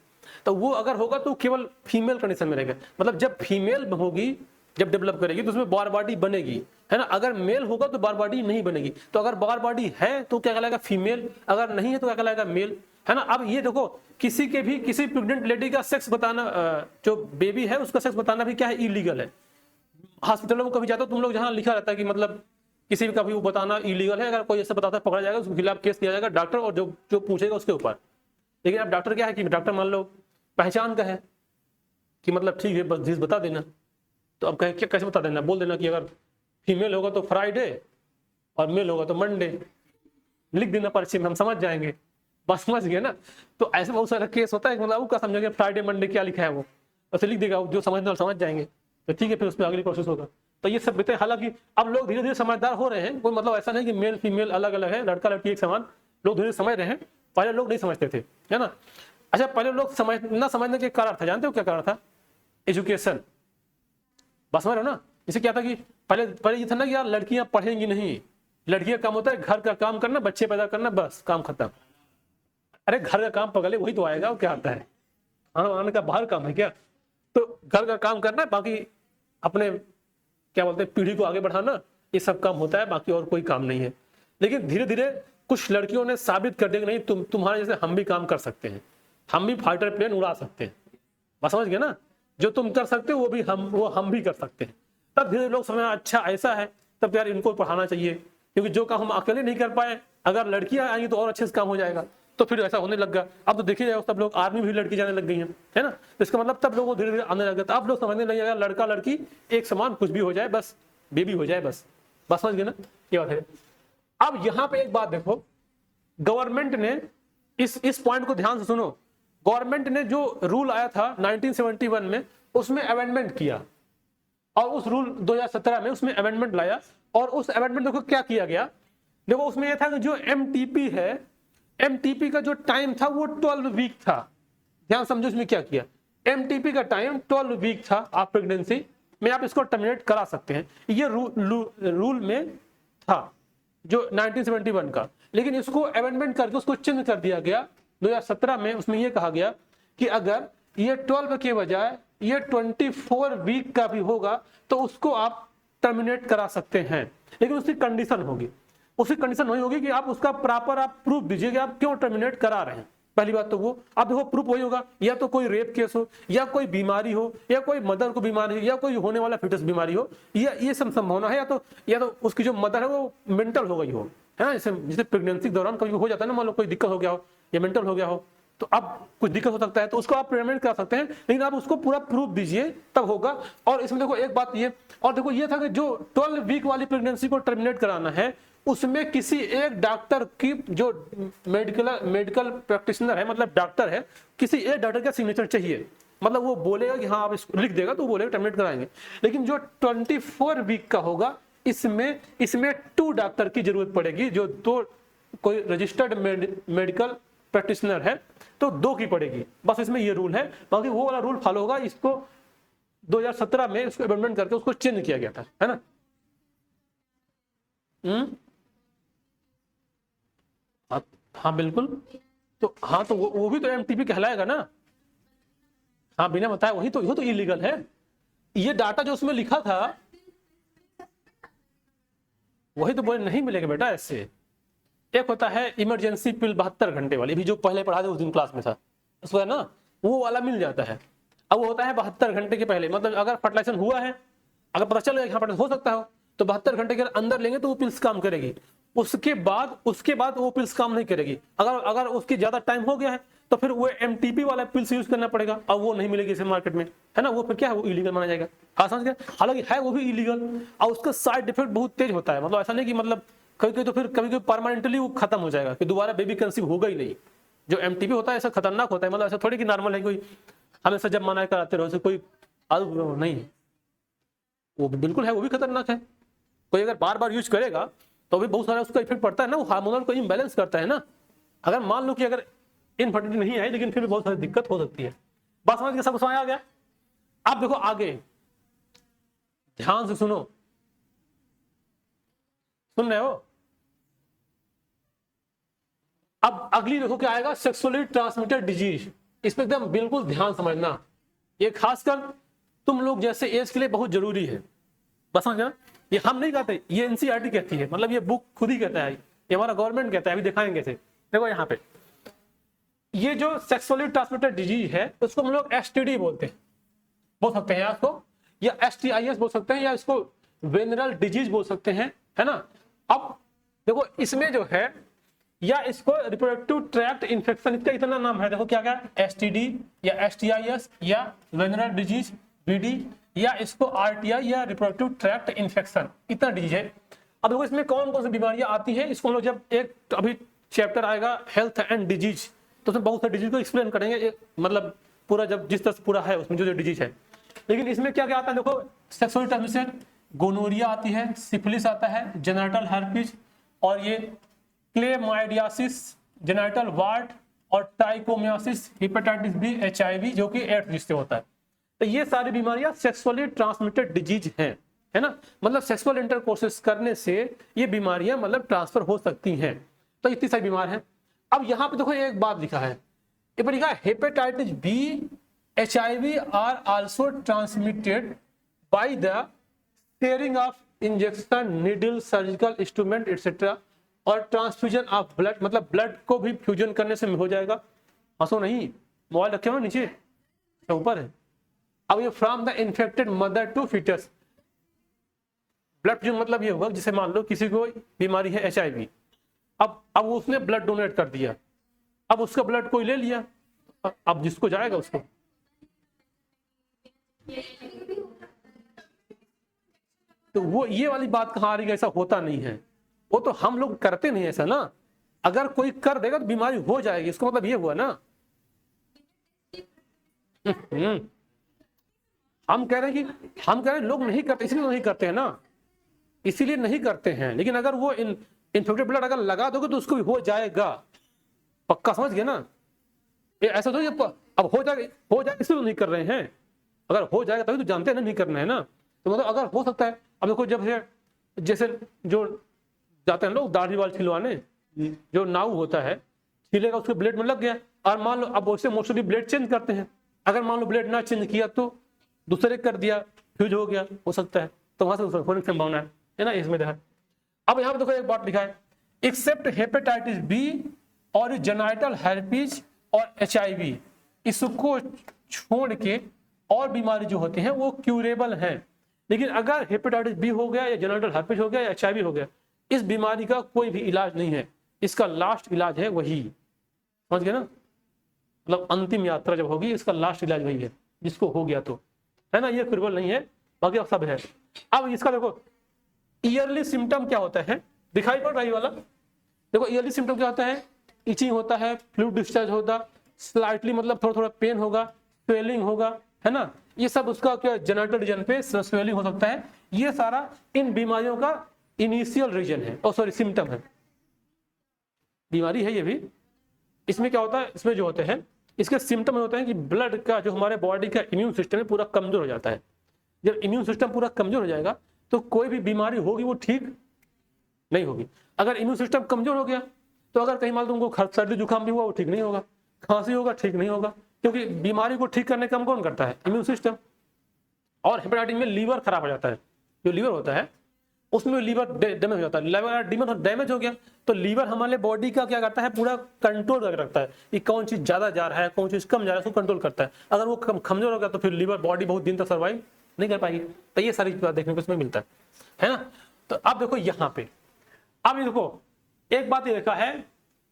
तो वो अगर होगा तो केवल फीमेल कंडीशन में रहेगा, मतलब जब फीमेल होगी, जब डेवलप करेगी तो उसमें बार बॉडी बनेगी, है ना। अगर मेल होगा तो बार बॉडी नहीं बनेगी। तो अगर बार बॉडी है तो क्या कहलाएगा, फीमेल, अगर नहीं है तो क्या कहलाएगा, मेल, है ना। अब ये देखो किसी प्रेग्नेंट लेडी का सेक्स बताना, जो बेबी है उसका सेक्स बताना भी क्या है, इलीगल है। हॉस्पिटलों में कभी जाते हो तुम लोग, जहां लिखा रहता है कि मतलब किसी भी का भी वो बताना इलीगल है, अगर कोई ऐसा बताता है पकड़ा जाएगा, उसके खिलाफ केस किया जाएगा डॉक्टर और जो पूछेगा उसके ऊपर। लेकिन अब डॉक्टर क्या है कि डॉक्टर मान लो पहचान का है कि मतलब ठीक है बस बता देना, तो अब कहे क्या कैसे बता देना, बोल देना कि अगर फीमेल होगा तो फ्राइडे और मेल होगा तो मंडे, लिख देना पर्ची में, हम समझ जाएंगे। बस समझ गए ना। तो ऐसे बहुत सारा केस होता है, मतलब क्या समझेंगे फ्राइडे मंडे क्या लिखा है, वो ऐसे लिख देगा, जो समझना समझ जाएंगे, तो ठीक है फिर उस पर अगली प्रोसेस होगा। तो ये सब बीते। हालांकि अब लोग धीरे धीरे समझदार हो रहे हैं, कोई मतलब ऐसा नहीं कि मेल फीमेल अलग अलग है, लड़का लड़की एक समान, लोग धीरे समझ रहे हैं। पहले लोग नहीं समझते थे, है ना। अच्छा पहले लोग समझने के कारण था, जानते हो क्या कारण था, एजुकेशन। बस समझ रहे हो ना। इसे क्या था कि पहले ये था ना कि यार लड़कियां पढ़ेंगी नहीं, लड़कियां काम होता है घर का काम करना, बच्चे पैदा करना, बस काम खत्म। अरे घर का काम पकड़े वही तो आएगा, वो क्या आता है, आने का बाहर काम है क्या। तो घर का काम करना, बाकी अपने क्या बोलते हैं पीढ़ी को आगे बढ़ाना, ये सब काम होता है, बाकी और कोई काम नहीं है। लेकिन धीरे धीरे कुछ लड़कियों ने साबित कर दिया कि नहीं तुम्हारे जैसे हम भी काम कर सकते हैं। हम भी फाइटर प्लेन उड़ा सकते हैं, बस समझ गए ना, जो तुम कर सकते हो वो हम भी कर सकते हैं। तब धीरे लोग समझ अच्छा ऐसा है, तब यार इनको पढ़ाना चाहिए, क्योंकि जो काम हम अकेले नहीं कर पाए अगर लड़कियां आएंगी तो और अच्छे से काम हो जाएगा। तो फिर ऐसा होने लग गया। अब तो देखिए जाए सब लोग आर्मी भी लड़की जाने लग गई हैं, है ना। तो इसका मतलब तब लोगों को धीरे धीरे आने लग गया। तो अब लोग समझने लगे यार लड़का लड़की एक समान, कुछ भी हो जाए बस बेबी हो जाए, बस समझ गए ना, ये बात है। अब यहाँ पे एक बात देखो, गवर्नमेंट ने इस पॉइंट को ध्यान से सुनो। गवर्नमेंट ने जो रूल आया था 1971 में उसमें अमेंडमेंट किया, और उस रूल 2017 में उसमें अमेंडमेंट लाया, और उस अमेंडमेंट देखो क्या किया गया। देखो उसमें यह था कि जो एमटीपी है, एमटीपी का जो टाइम था वो 12 वीक था। ध्यान समझो इसमें क्या किया, एमटीपी का टाइम 12 वीक था। आप प्रेगनेंसी में आप इसको टर्मिनेट करा सकते हैं, ये रूल में था जो 1971 का। लेकिन इसको अमेंडमेंट करके उसको चेंज कर दिया गया 2017 में। उसमें यह कहा गया कि अगर ये 12 के बजाय ये 24 वीक का भी होगा तो उसको आप टर्मिनेट करा सकते हैं, लेकिन उसकी कंडीशन होगी। उसकी कंडीशन वही होगी कि आप उसका प्रॉपर आप प्रूफ दीजिए कि आप क्यों टर्मिनेट करा रहे हैं। पहली बात तो वो, अब देखो प्रूफ वही होगा, या तो कोई रेप केस हो, या कोई बीमारी हो, या कोई मदर को बीमारी हो, या कोई होने वाला फिटस बीमारी हो, या ये सब संभावना है, या तो उसकी जो मदर है वो मेंटल हो गई हो, है ना। जैसे प्रेगनेंसी के दौरान कभी हो जाता है ना, मान लो कोई दिक्कत हो गया हो या मेंटल हो गया हो, तो अब कुछ दिक्कत हो सकता है, तो उसको आप टर्मिनेट कर सकते हैं, लेकिन आप उसको पूरा प्रूफ दीजिए तब होगा। और इसमें देखो एक बात ये, और देखो ये था कि जो 12 वीक वाली प्रेगनेंसी को टर्मिनेट कराना है उसमें किसी एक डॉक्टर की, जो मेडिकल प्रैक्टिशनर है, मतलब डॉक्टर है, किसी एक डॉक्टर का सिग्नेचर चाहिए। मतलब वो बोलेगा कि हाँ आप इसको लिख देगा तो वो बोलेगा टर्मिनेट कराएंगे। लेकिन जो 24 वीक का होगा इसमें 2 डॉक्टर की जरूरत पड़ेगी, जो 2 कोई रजिस्टर्ड मेडिकल प्रैक्टिशनर है तो 2 की पड़ेगी, बस इसमें ये रूल है। बाकी वो वाला रूल फॉलो होगा। इसको 2017 में इसको अमेंडमेंट करके उसको चेंज किया गया था, है ना। हाँ बिल्कुल, तो हाँ तो वो भी तो एमटीपी कहलाएगा ना। हाँ बिना बताया वही तो इलीगल है। ये डाटा जो उसमें लिखा था वही तो बोले नहीं मिलेगा बेटा ऐसे। एक होता है इमरजेंसी पिल 72 घंटे वाली, भी जो पहले पढ़ा था उस दिन क्लास में था, उसको है ना, वो वाला मिल जाता है। अब वो होता है 72 घंटे के पहले, मतलब अगर फर्टिलाइजेशन हुआ है, अगर पता चल गया हो सकता हो, तो 72 घंटे के अंदर लेंगे तो वो पिल्स काम करेगी। उसके बाद वो पिल्स काम नहीं करेगी। अगर उसकी ज्यादा टाइम हो गया है तो फिर वो एमटीपी वाला पिल्स यूज करना पड़ेगा, अब वो नहीं मिलेगी इसे मार्केट में, है ना। वो फिर क्या है, वो इलीगल माना जाएगा। हाँ समझ गए, हालांकि है वो भी इलीगल, और उसका साइड इफेक्ट बहुत तेज होता है। मतलब ऐसा नहीं कि मतलब कभी तो फिर कभी परमानेंटली वो खत्म हो जाएगा कि दोबारा बेबी कंसीव होगा ही नहीं। जो एमटीपी होता है ऐसा खतरनाक होता है, मतलब ऐसा थोड़ी कि नॉर्मल है कोई हमेशा जब मना कराते रहो, कोई नहीं है, वो बिल्कुल है, वो भी खतरनाक है। कोई अगर बार बार यूज करेगा तो भी बहुत सारा उसका इफेक्ट पड़ता है ना, वो हार्मोनल को इम्बैलेंस करता है ना। अगर मान लो कि अगर इनफर्टिलिटी नहीं है लेकिन फिर भी बहुत सारी दिक्कत हो सकती है। बात समझ के सब समझ आ गया। अब देखो आगे ध्यान से सुनो, सुन रहे हो। अब अगली देखो क्या आएगा, सेक्सुअली ट्रांसमिटेड डिजीज। इस पे एकदम बिल्कुल ध्यान समझना, ये खासकर तुम लोग जैसे एज के लिए बहुत जरूरी है। बस समझना, ये हम नहीं कहते, ये एनसीईआरटी कहती है, मतलब ये बुक खुद ही कहता है, ये हमारा गवर्नमेंट कहता है। अभी दिखाएंगे कैसे, देखो यहाँ पे ये जो सेक्सुअली ट्रांसमिटेड डिजीज है उसको हम लोग एसटीडी बोल सकते हैं, इसको या एसटीआईएस बोल सकते हैं, या इसको वेनरल डिजीज बोल सकते हैं, है ना। अब देखो इसमें जो है, या इसको रिप्रोडक्टिव ट्रैक्ट इन्फेक्शन, इसका इतना नाम है, देखो क्या क्या, एसटीडी या एसटीआईएस या वेनरल डिजीज बीडी, या इसको आरटीआई या रिप्रोडक्टिव ट्रैक्ट इन्फेक्शन, इतना डिजीज है। अब देखो इसमें कौन कौन सी बीमारियां आती हैं, इसको हम लोग जब एक अभी चैप्टर आएगा हेल्थ एंड डिजीज, तो उसमें बहुत सारे डिजीज को एक्सप्लेन करेंगे, मतलब पूरा जब जिस तरह से पूरा है उसमें जो डिजीज है। लेकिन इसमें क्या क्या आता है, देखो सेक्सुअल ट्रांसमिशन, गोनोरिया आती है, सिफिलिस आता है, जेनिटल हर्पिस, और ये क्लेमाइडियासिस, जेनिटल वार्ट, और ट्राइकोमियासिस, हेपेटाइटिस बी, एचआईवी जो कि एड्स जिससे होता है। तो ये सारी बीमारियां सेक्सुअली ट्रांसमिटेड डिजीज हैं, है ना। मतलब सेक्सुअल इंटरकोर्सेस करने से ये बीमारियां मतलब ट्रांसफर हो सकती हैं। तो इतनी सारी बीमार हैं। अब यहाँ पे देखो एक बात लिखा है, ये पर लिखा है hepatitis B, HIV are also transmitted by the sharing of injection, needle, surgical instrument etcetera, और ट्रांसफ्यूजन ऑफ ब्लड, मतलब ब्लड को भी फ्यूजन करने से हो जाएगा। हंसो नहीं, मोबाइल रखे हो नीचे या ऊपर है। अब ये from the infected mother to fetus, blood जो मतलब ये हुआ, जिसे मान लो किसी को बीमारी है HIV, अब उसने ब्लड डोनेट कर दिया, अब उसका ब्लड कोई ले लिया, अब जिसको जाएगा उसको, तो वो ये वाली बात कहाँ आ रही है, ऐसा होता नहीं है, वो तो हम लोग करते नहीं ऐसा ना। अगर कोई कर देगा तो बीमारी हो जाएगी, इसका मतलब ये हुआ ना। हम कह रहे हैं कि लोग नहीं करते, इसलिए नहीं करते हैं ना, इसीलिए नहीं करते हैं। लेकिन अगर वो इन्फेक्टेड ब्लड अगर लगा दोगे तो उसको भी हो जाएगा, पक्का, समझ गए ना। ये ऐसा तो अब हो जाएगा इसलिए तो नहीं कर रहे हैं, अगर हो जाएगा तभी तो जानते हैं नहीं करना है ना। तो मतलब अगर हो सकता है, अब देखो जब जैसे जो जाते हैं लोग दाढ़ी वाल छिलवाने, जो नाऊ होता है छिलेगा, उसके ब्लेड में लग गया, और मान लो अब वैसे मोस्टली ब्लेड चेंज करते हैं, अगर मान लो ब्लेड ना चेंज किया तो दूसरे कर दिया, फ्यूज हो गया, हो सकता है, तो वहां से होने की संभावना है ना, इसमें देखा। अब यहाँ पे देखो एक बात लिखा है, एक्सेप्ट हेपेटाइटिस बी और जेनाइटल herpes और HIV, इसको छोड़ के और बीमारी जो होती हैं वो क्यूरेबल हैं। लेकिन अगर हेपेटाइटिस बी हो गया या जेनाइटल herpes हो गया या HIV हो गया, इस बीमारी का कोई भी इलाज नहीं है, इसका लास्ट इलाज है वही, समझ गए ना, मतलब अंतिम यात्रा जब होगी इसका लास्ट इलाज वही है, जिसको हो गया तो, है ना, ये क्यूरेबल नहीं है, बाकी सब है। अब इसका देखो ईयरली सिम्टम क्या होता है, दिखाई पड़ रहा है वाला, देखो ईयरली सिम्टम क्या होता है, इचिंग होता है, फ्लूइड डिस्चार्ज होगा, स्लाइटली मतलब थोड़ा थोड़ा पेन होगा, स्वेलिंग होगा, है ना, ये सब उसका क्या जेनाइटल रीजन पे स्वेलिंग हो सकता है, ये सारा इन बीमारियों का इनिशियल रीजन है, सिम्टम है, बीमारी है ये भी। इसमें क्या होता है, इसमें जो होते हैं इसके सिम्टम होते हैं कि ब्लड का जो हमारे बॉडी का इम्यून सिस्टम है पूरा कमजोर हो जाता है। जब इम्यून सिस्टम पूरा कमजोर हो जाएगा तो कोई भी बीमारी होगी वो ठीक नहीं होगी। अगर इम्यून सिस्टम कमजोर हो गया तो अगर कहीं मान लो तुमको सर्दी जुकाम भी हुआ वो ठीक नहीं होगा, खांसी होगा ठीक नहीं होगा, क्योंकि बीमारी को ठीक करने का काम कौन करता है, इम्यून सिस्टम। और हेपेटाइटिस में लीवर खराब हो जाता है, जो लीवर होता है उसमें लीवर डैमेज हो जाता है, लीवर डैमेज हो गया तो लीवर हमारे बॉडी का क्या करता है, पूरा कंट्रोल करके रखता है कि कौन चीज ज्यादा जा रहा है, कौन चीज कम जा रहा है, उसको कंट्रोल करता है। अगर वो कमजोर हो गया तो फिर लीवर बॉडी बहुत दिन तक सर्वाइव नहीं कर पाएगी। तो ये सारी बात देखने को इसमें मिलता है ना। तो अब देखो यहाँ पे, अब ये देखो एक बात ये देखा है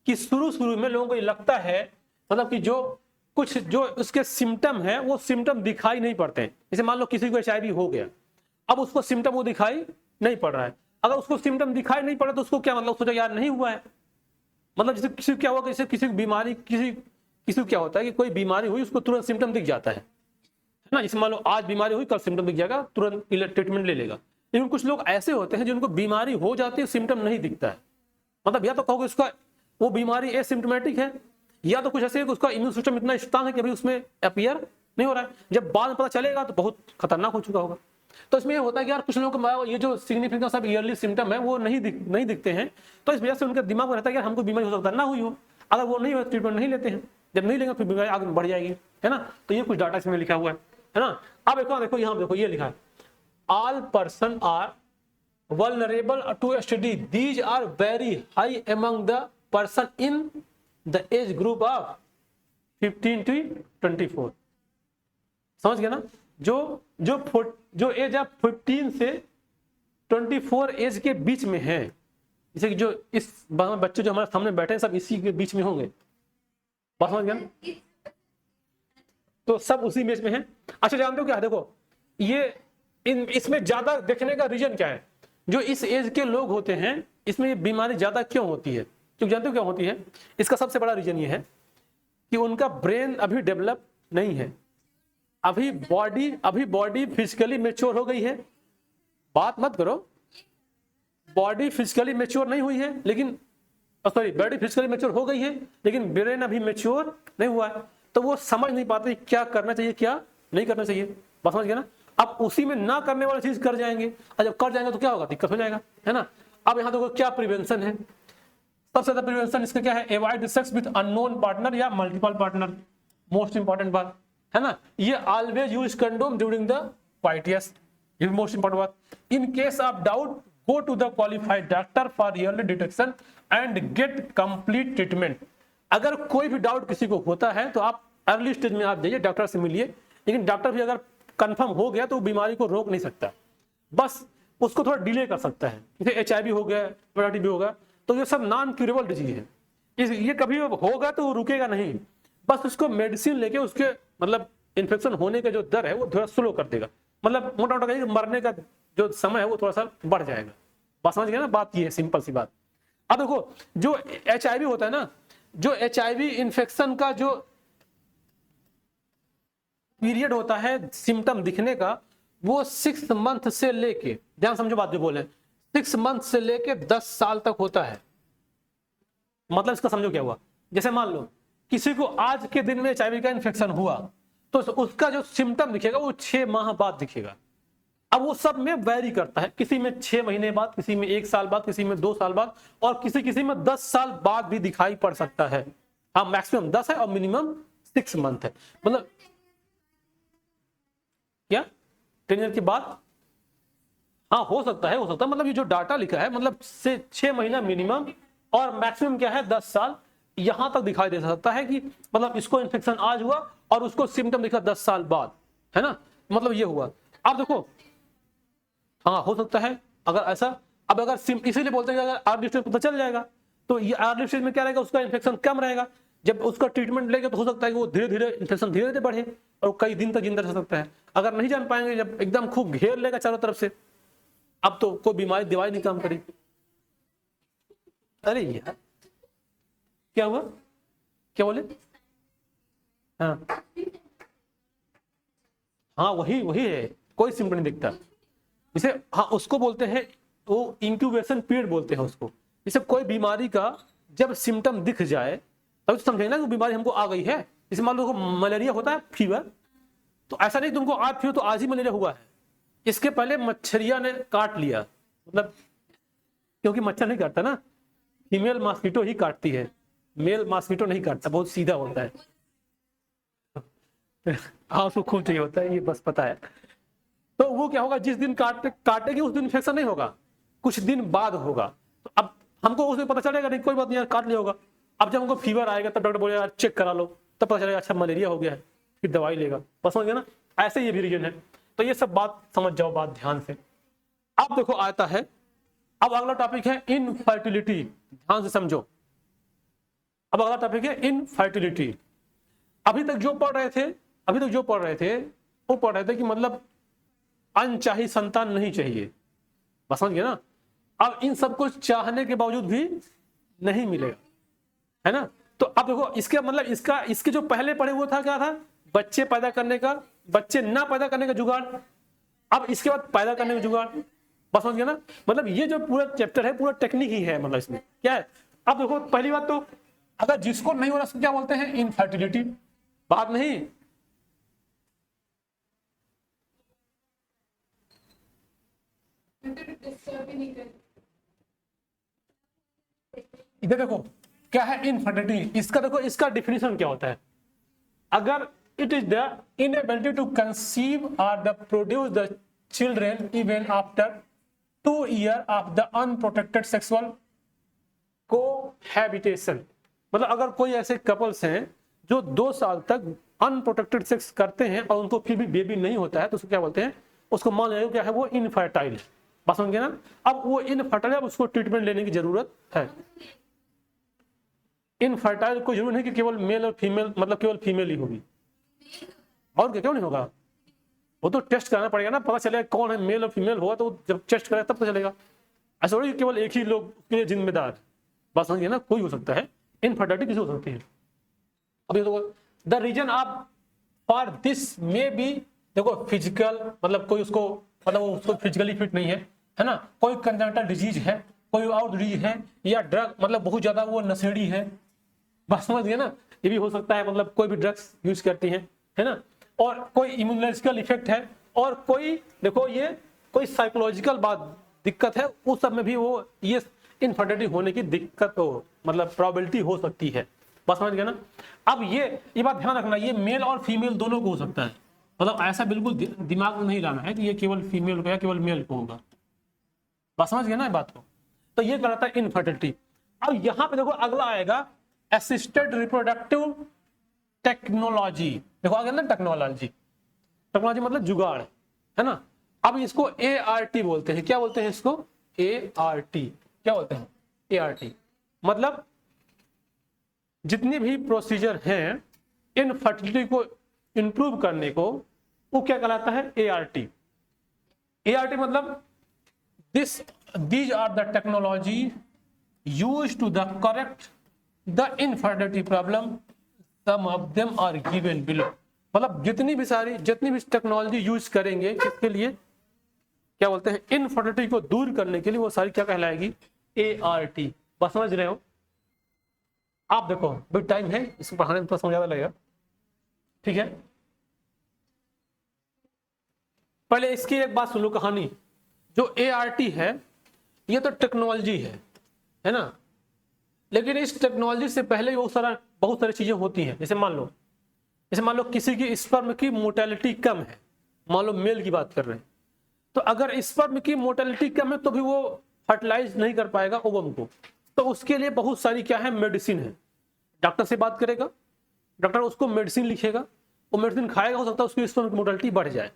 कि शुरू में लोगों को ये लगता है, मतलब कि जो उसके सिम्टम है वो सिम्टम दिखाई नहीं पड़ते हैं। जैसे मान लो किसी को HIV हो गया, अब उसको सिम्टम वो दिखाई नहीं पड़ रहा है, अगर उसको सिम्टम दिखाई नहीं पड़ा तो उसको क्या मतलब, सोचा यार नहीं हुआ है, मतलब जैसे किसी को क्या हुआ, जैसे किसी बीमारी किसी को क्या होता है कि कोई बीमारी हुई उसको तुरंत सिम्टम दिख जाता है ना, जैसे मान लो आज बीमारी हुई कल सिम्टम दिख जाएगा, तुरंत ट्रीटमेंट ले लेगा। लेकिन कुछ लोग ऐसे होते हैं जिनको बीमारी हो जाती है सिम्टम नहीं दिखता है, मतलब या तो कहोगे उसका वो बीमारी एसिम्टोमेटिक है, या तो कुछ ऐसे उसका इम्यून सिस्टम इतना स्ट्रांग है कि अभी उसमें अपीयर नहीं हो रहा है, जब बाद में पता चलेगा तो बहुत खतरनाक हो चुका होगा। तो इसमें ये होता है कि यार कुछ लोगों को ये जो सिग्निफिकेंस ऑफ ईयरली सिम्टम है वो नहीं दिखते हैं, तो इस वजह से उनके दिमाग में रहता है कि हमको बीमारी हो सकता है, ना हुई हो, अगर वो नहीं हो ट्रीटमेंट नहीं लेते हैं, जब नहीं लेंगे फिर बीमारी आगे बढ़ जाएगी, है ना। तो ये कुछ डाटा इसमें लिखा हुआ है ना। अब देखो यहाँ देखो ये लिखा है, all person are vulnerable to STD, these are very high among the person in the age group of 15 to 24। समझ गया ना, जो एज ऑफ 15 से 24 एज के बीच में है, जैसे कि जो इस बच्चे जो हमारे सामने बैठे हैं सब इसी के बीच में होंगे, बात समझ गया ना, तो सब उसी बीच में है। अच्छा जानते हो क्या, देखो ये इसमें ज्यादा देखने का रीजन क्या है, जो इस एज के लोग होते हैं इसमें ये बीमारी ज्यादा क्यों होती है, क्योंकि जानते हो क्या होती है, इसका सबसे बड़ा रीजन ये है कि उनका ब्रेन अभी डेवलप नहीं है, अभी बॉडी फिजिकली मैच्योर हो गई है, बात मत करो, बॉडी फिजिकली मैच्योर नहीं हुई है, लेकिन बॉडी फिजिकली मैच्योर हो गई है लेकिन ब्रेन अभी मैच्योर नहीं हुआ है, तो वो समझ नहीं पाते क्या करना चाहिए क्या नहीं करना चाहिए, बात समझ गया ना। अब उसी में ना करने वाली चीज कर जाएंगे, और जब कर जाएंगे तो क्या होगा, दिक्कत हो जाएगा, है ना। अब यहाँ देखो क्या प्रिवेंशन है, सबसे ज्यादा प्रिवेंशन इसका क्या है, avoid sex with unknown partner या मल्टीपल पार्टनर, मोस्ट इंपॉर्टेंट बात है ना। ये always use condom during the fight, ये मोस्ट इंपॉर्टेंट बात। In case of doubt go to the qualified doctor for early detection and get complete treatment. अगर कोई भी डाउट किसी को होता है तो आप अर्ली स्टेज में आप जाइए, डॉक्टर से मिलिए, लेकिन डॉक्टर भी अगर कंफर्म हो गया तो बीमारी को रोक नहीं सकता, बस उसको थोड़ा डिले कर सकता है। जैसे HIV हो गया, हेपेटाइटिस बी होगा, तो ये सब नॉन क्यूरेबल डिजीज है, ये कभी होगा तो रुकेगा नहीं, बस उसको मेडिसिन लेके उसके मतलब इन्फेक्शन होने का जो दर है वो थोड़ा स्लो कर देगा, मतलब मोटा मोटा कहिए मरने का जो समय है वो थोड़ा सा बढ़ जाएगा। बात समझ गए ना, बात ये है, सिंपल सी बात। अब देखो जो HIV होता है ना, जो HIV इन्फेक्शन का जो पीरियड होता है सिम्टम दिखने का, वो 6 मंथ से लेके, ध्यान समझो बात जो बोले, 6 मंथ से लेके 10 साल तक होता है। मतलब इसका समझो क्या हुआ, जैसे मान लो किसी को आज के दिन में HIV का इन्फेक्शन हुआ तो उसका जो सिम्टम दिखेगा वो 6 माह बाद दिखेगा। अब वो सब में वैरी करता है, किसी में 6 महीने बाद, किसी में 1 साल बाद, किसी में 2 साल बाद, और किसी में 10 साल बाद भी दिखाई पड़ सकता है। हाँ, मैक्सिमम 10 है और मिनिमम 6 मंथ है। मतलब क्या 10 ईयर की बात, हाँ हो सकता है, मतलब ये जो डाटा लिखा है मतलब से 6 महीना मिनिमम और मैक्सिमम क्या है 10 साल, यहां तक दिखाई दे सकता है कि मतलब इसको इन्फेक्शन आज हुआ और उसको सिम्टम दिखा 10 साल बाद, है ना, मतलब ये हुआ। अब देखो हाँ हो सकता है अगर ऐसा, अब अगर इसीलिए बोलते हैं कि अगर अर्ली स्टेज पता चल जाएगा तो ये अर्ली स्टेज में क्या रहेगा, उसका इन्फेक्शन कम रहेगा, जब उसका ट्रीटमेंट लेगा तो हो सकता है कि वो धीरे धीरे इन्फेक्शन धीरे धीरे बढ़े और कई दिन तक जिंदा रह सकता है। अगर नहीं जान पाएंगे, जब एकदम खूब घेर लेगा चारों तरफ से, अब तो कोई बीमारी दवाई नहीं काम करेगी। अरे यार क्या हुआ, क्या बोले? हाँ हाँ वही है, कोई सिम्टम नहीं दिखता इसे, हाँ उसको बोलते हैं, वो इंक्यूबेशन पीरियड बोलते हैं उसको। जैसे कोई बीमारी का जब सिम्टम दिख जाए तब तो समझेंगे ना कि बीमारी हमको आ गई है। जैसे मान लो मलेरिया होता है फीवर, तो ऐसा नहीं तुमको आज फीवर तो आज ही मलेरिया हुआ है, इसके पहले मच्छरिया ने काट लिया, मतलब क्योंकि मच्छर नहीं काटता ना, फीमेल मॉस्किटो ही काटती है, मेल मॉस्किटो नहीं काटता, बहुत सीधा होता है। हाँ उसको खून चाहिए होता है, ये बस पता है। तो वो क्या होगा, जिस दिन काटेगी उस दिन इन्फेक्शन नहीं होगा, कुछ दिन बाद होगा। तो अब हमको उस दिन पता चलेगा नहीं, कोई बात नहीं यार काट लिया होगा। अब जब हमको फीवर आएगा तब डॉक्टर बोलेगा चेक करा लो, तब पता चलेगा अच्छा मलेरिया हो गया है, फिर दवाई लेगा। बस समझ गया ना, ऐसे ये भी रीजन है। तो ये सब बात समझ जाओ, बात ध्यान से। अब देखो आता है, अब अगला टॉपिक है इनफर्टिलिटी, ध्यान से समझो। अब अगला टॉपिक है इनफर्टिलिटी। अभी तक जो पढ़ रहे थे वो पढ़ रहे थे कि मतलब अनचाही संतान नहीं चाहिए, बस समझ गए ना। अब इन सब कुछ चाहने के बावजूद भी नहीं मिलेगा, है ना। तो अब देखो इसके मतलब इसके जो पहले पढ़े वो था, क्या था, बच्चे पैदा करने का, बच्चे ना पैदा करने का जुगाड़। अब इसके बाद पैदा करने का जुगाड़, बस समझ गया ना। मतलब ये जो पूरा चैप्टर है पूरा टेक्निक ही है, मतलब इसमें क्या है। अब देखो पहली बात तो अगर जिसको नहीं हो रहा उसको क्या बोलते हैं, इनफर्टिलिटी। बात नहीं, इधर देखो क्या है इनफर्टिलिटी, इसका देखो इसका डिफिनेशन क्या होता है। अगर it is the inability to conceive और the produce the children even after 2 years of the unprotected sexual cohabitation. मतलब अगर कोई ऐसे कपल्स हैं जो 2 साल तक अनप्रोटेक्टेड सेक्स करते हैं और उनको फिर भी बेबी नहीं होता है, तो उसको क्या बोलते हैं, उसको मान लिया क्या है, वो इनफर्टाइल। बस समझ गए ना। अब वो इनफर्टाइल, अब उसको ट्रीटमेंट लेने की जरूरत है। इनफर्टाइल को जरूर नहीं कि केवल मेल और फीमेल, मतलब केवल फीमेल ही होगी, और क्या क्यों नहीं होगा, वो तो टेस्ट कराना पड़ेगा ना, पता चलेगा कौन है मेल और फीमेल हुआ तो जब टेस्ट करेगा तब पता चलेगा। ऐसा थोड़ी केवल एक ही लोग के लिए जिम्मेदार, बस समझिए ना, कोई हो सकता है, इनफर्टिलिटी किसी हो सकती है। अब ये देखो the reason of for this may be, देखो फिजिकल, मतलब कोई उसको मतलब उसको फिजिकली फिट नहीं है ना, कोई कंजेनिटल डिजीज है, कोई और डिजीज है, या ड्रग मतलब बहुत ज्यादा वो नशेड़ी है, बस समझ गए ना, ये भी हो सकता है, मतलब कोई भी ड्रग्स यूज करती है ना, और कोई इम्यूनोलॉजिकल इफेक्ट है, और कोई देखो ये कोई साइकोलॉजिकल बात दिक्कत है, उस सब में भी वो ये इनफर्टिलिटी होने की दिक्कत हो, मतलब प्रोबेबिलिटी हो सकती है, बस समझ गए ना। अब ये बात ध्यान रखना, ये मेल और फीमेल दोनों को हो सकता है, मतलब ऐसा बिल्कुल दिमाग में नहीं लाना है कि ये केवल फीमेल को या केवल मेल को होगा, बस समझ गए ना बात को। तो ये कहता है इनफर्टिलिटी। अब यहां पे देखो अगला आएगा असिस्टेड रिप्रोडक्टिव टेक्नोलॉजी, देखो आ गया ना टेक्नोलॉजी, टेक्नोलॉजी मतलब जुगाड़, है ना। अब इसको ART बोलते हैं, क्या बोलते हैं इसको? ART, क्या बोलते हैं? ART मतलब जितनी भी प्रोसीजर हैं इन फर्टिलिटी को इंप्रूव करने को, वो क्या कहलाता है? ART। ART मतलब these are the technology used to the correct the infertility problem, some of them are given below। मतलब जितनी भी टेक्नोलॉजी यूज करेंगे किसके लिए, क्या बोलते हैं? इनफर्टिलिटी को दूर करने के लिए, वो सारी क्या कहलाएगी? ART। बस समझ रहे हो? आप देखो भी टाइम है, इसको पढ़ाने में थोड़ा समझ ज्यादा लगेगा, ठीक है। पहले इसकी एक बात सुन लो कहानी। जो ART है ये तो टेक्नोलॉजी है ना, लेकिन इस टेक्नोलॉजी से पहले बहुत सारी चीजें होती हैं। जैसे मान लो किसी की स्पर्म की मोर्टेलिटी कम है, मान लो मेल की बात कर रहे हैं, तो अगर स्पर्म की मोर्टेलिटी कम है तो भी वो फर्टिलाइज नहीं कर पाएगा ओवम को, तो उसके लिए बहुत सारी क्या है? मेडिसिन है। डॉक्टर से बात करेगा, डॉक्टर उसको मेडिसिन लिखेगा, वो मेडिसिन खाएगा, हो सकता है उसकी स्पर्म की मोर्टेलिटी बढ़ जाए,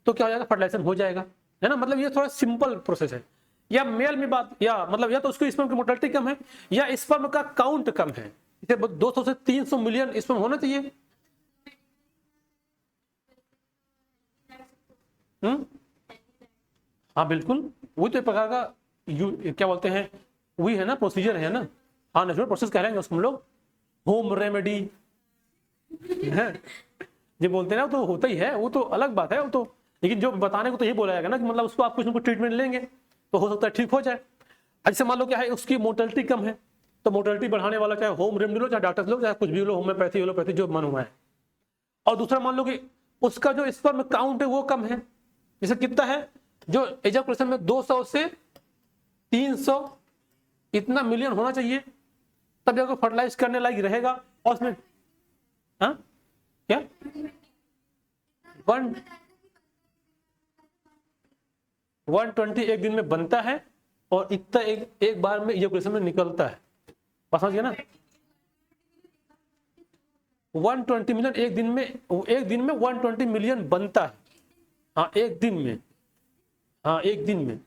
तो क्या हो जाएगा? फर्टिलाइजेशन हो जाएगा, है ना। मतलब ये थोड़ा सिंपल प्रोसेस है। या मेल में बात, या मतलब या तो उसकी स्पर्म की मोर्टेलिटी कम है या स्पर्म का काउंट कम है, इसे 200 से 300 मिलियन स्पर्म होना चाहिए। हाँ बिल्कुल, वही तो एक प्रकार का क्या बोलते हैं, वही है ना, प्रोसीजर है ना। हाँ नेचुरल प्रोसेस कह रहे हैं उसको हम लोग, होम रेमेडी है जो बोलते हैं ना, तो होता ही है, वो तो अलग बात है वो तो। लेकिन जो बताने को तो यही बोला जाएगा ना कि मतलब उसको आप कुछ ना कुछ ट्रीटमेंट लेंगे तो हो सकता है ठीक हो जाए। ऐसे मान लो क्या है, उसकी मोर्टेलिटी कम है, तो मोर्टेलिटी बढ़ाने वाला चाहे होम रेमेडी लो, चाहे डॉक्टर्स लो, चाहे कुछ भी लो, होम्योपैथी एलोपैथी जो मन हुआ है। और दूसरा मान लो कि उसका जो स्पर्म काउंट है वो कम है, जैसे कितना है, जो एजाकुलेशन में 200 से 300 इतना मिलियन होना चाहिए, तब जाकर फर्टिलाइज करने लायक रहेगा। और उसमें हाँ क्या 120 एक दिन में बनता है और इतना एक बार में इजैकुलेशन में निकलता है, बस समझिए ना। 120 मिलियन एक दिन में 120 मिलियन बनता है, हाँ एक दिन में, हाँ एक दिन में।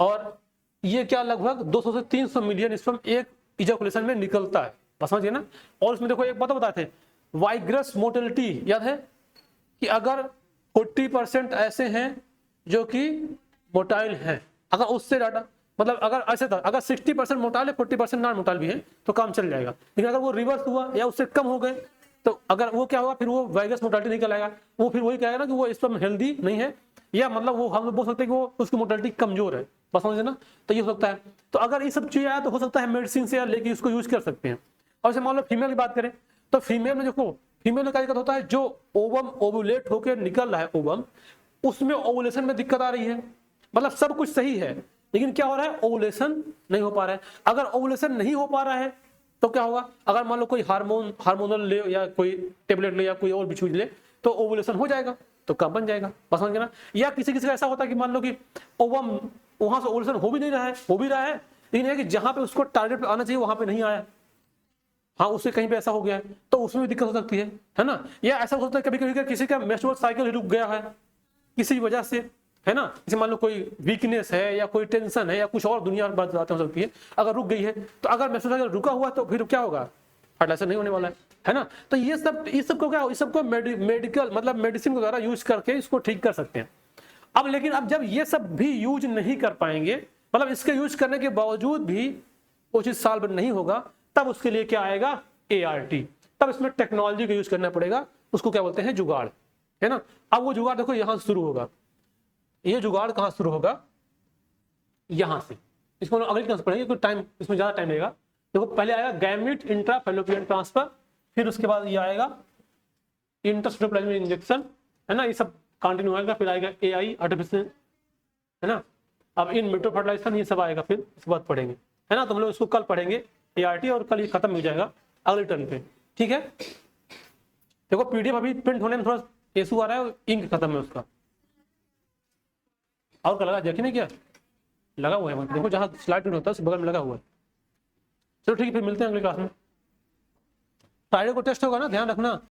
और ये क्या लगभग 200 से 300 मिलियन स्पर्म एक इजैकुलेशन में निकलता है, बस समझिए ना। और इसमें देखो एक बात बताते हैं, वाइग्रस मोर्टेलिटी याद है कि अगर 40% ऐसे हैं जो कि मोटाइल हैं, अगर उससे डाटा मतलब अगर ऐसे था, अगर 60% मोटाइल है 40% नॉन मोटाइल भी है तो काम चल जाएगा। लेकिन अगर वो रिवर्स हुआ या उससे कम हो गए तो अगर वो क्या होगा, फिर वो वाइग्रस मोर्टेलिटी नहीं कहलाएगा, वो फिर वही कहेगा ना कि वो स्पर्म हेल्दी नहीं है, या मतलब वो हम बोल सकते हैं कि वो उसकी मोर्टेलिटी कमजोर है, बस समझे ना। तो ये हो सकता है, तो अगर ये सब चीजें आया तो हो सकता है मेडिसिन से लेके उसको यूज कर सकते हैं। और जैसे मान लो फीमेल की बात करें तो फीमेल में देखो, फीमेल में क्या दिक्कत होता है, जो ओवम ओवुलेट होकर निकल रहा है ओवम, उसमें ओवुलेशन में दिक्कत आ रही है। मतलब सब कुछ सही है लेकिन क्या हो रहा है, ओवुलेशन नहीं हो पा रहा है। अगर ओवुलेशन नहीं हो पा रहा है तो क्या होगा, अगर मान लो कोई हार्मोनल ले या कोई टेबलेट ले या कोई और भी चीज ले तो ओवुलेशन हो जाएगा, तो कम बन जाएगा, बस समझ गए ना। या किसी का ऐसा होता है कि मान लो कि ओवम वहां से ओवुलेशन हो भी नहीं रहा है, हो भी रहा है लेकिन है कि जहां पे उसको टारगेट पे आना चाहिए वहां पे नहीं आया, हाँ उससे कहीं पे ऐसा हो गया है तो उसमें भी दिक्कत हो सकती है ना। या ऐसा हो सकता है कभी कभी किसी का मेंस्ट्रुअल साइकिल रुक गया है किसी वजह से, है ना। जैसे मान लो कोई वीकनेस है या कोई टेंशन है या कुछ और दुनिया की बात हो सकती है, अगर रुक गई है तो अगर मेंस्ट्रुअल साइकिल रुका हुआ तो फिर क्या होगा, फर्टिलाइजेशन नहीं होने वाला है ना। तो ये सब को क्या, इस सबको मेडिकल मतलब मेडिसिन के द्वारा यूज करके इसको ठीक कर सकते हैं। अब लेकिन अब जब ये सब भी यूज नहीं कर पाएंगे, मतलब इसके यूज करने के बावजूद भी कुछ साल भर नहीं होगा, तब उसके लिए क्या आएगा, ART। तब इसमें टेक्नोलॉजी का यूज करना पड़ेगा, उसको क्या बोलते हैं, जुगाड़, है ना। अब वो जुगाड़ देखो यहां से शुरू होगा, ये जुगाड़ कहां शुरू होगा, यहां से। इसको अगली क्लास पढ़ेंगे क्योंकि टाइम इसमें ज्यादा टाइम लगेगा। देखो पहले आएगा गैमीट इंट्रा फैलोपियन ट्रांसफर, फिर उसके बाद ये आएगा इंटरस्टेबलाइजमेंट इंजेक्शन, है ना, ये सब कंटिन्यू आएगा। फिर आएगा AI आर्टिफिशियल, है ना। अब इन विट्रो फर्टिलाइजेशन ये सब आएगा, फिर इसके बाद पढ़ेंगे, है ना। तो हम लोग इसको कल पढ़ेंगे ART और कल ये खत्म हो जाएगा अगले टर्न पे, ठीक है। देखो PDF अभी प्रिंट होने में थोड़ा इशू आ रहा है, इंक खत्म है उसका। और क्या लगा, देखे नहीं क्या लगा हुआ है, देखो जहां स्लाइड प्रिंट होता है उस बगल में लगा हुआ है। चलो ठीक है, फिर मिलते हैं अगली क्लास में। फ्राइडे को टेस्ट होगा ना, ध्यान रखना।